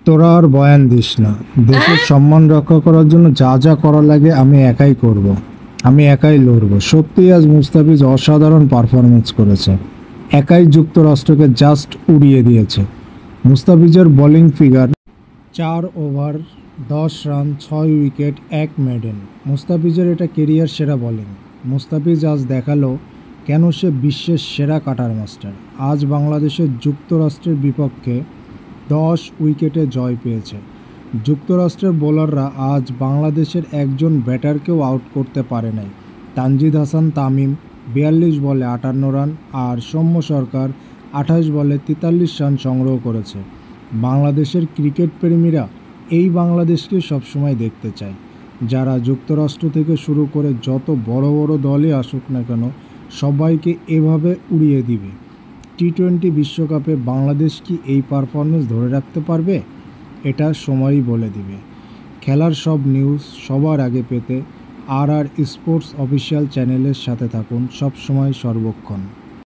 তোরা আর বয়ান দিস না। দেশের সম্মান রক্ষা করার জন্য যা যা করা লাগে আমি একাই করব। আমি একাই লড়ব। সত্যিই আজ মুস্তাফিজ অসাধারণ পারফরমেন্স করেছে। একাই যুক্তরাষ্ট্রকে জাস্ট উড়িয়ে দিয়েছে। মুস্তাফিজের bowling figure 4 over 10 run 6 wicket 1 maiden. মুস্তাফিজের এটা কেরিয়ার সেরা বোলিং। মুস্তাফিজ আজ দেখালো কেন সে বিশ্বের সেরা কাটার মাস্টার। আজ বাংলাদেশের যুক্তরাষ্ট্রের বিপক্ষে 10 উইকেটে জয় পেয়েছে। যুক্তরাষ্ট্রের বোলাররা আজ বাংলাদেশের একজন ব্যাটারকেও আউট করতে পারে নাই। তানজিদ হাসান তামিম 42 বলে 58 রান আর সৌম্য সরকার 28 বলে 43 রান সংগ্রহ করেছে। বাংলাদেশের ক্রিকেট প্রেমীরা এই বাংলাদেশকে সবসময় দেখতে চায়, যারা যুক্তরাষ্ট্র থেকে শুরু করে যত বড় বড় দলই আসুক না কেন সবাইকে এভাবে উড়িয়ে দিবে। টি-20 বিশ্বকাপে বাংলাদেশ কি এই পারফরমেন্স ধরে রাখতে পারবে? এটা সময়ই বলে দিবে। খেলার সব নিউজ সবার আগে পেতে আর স্পোর্টস অফিসিয়াল চ্যানেলের সাথে থাকুন সব সময় সর্বক্ষণ।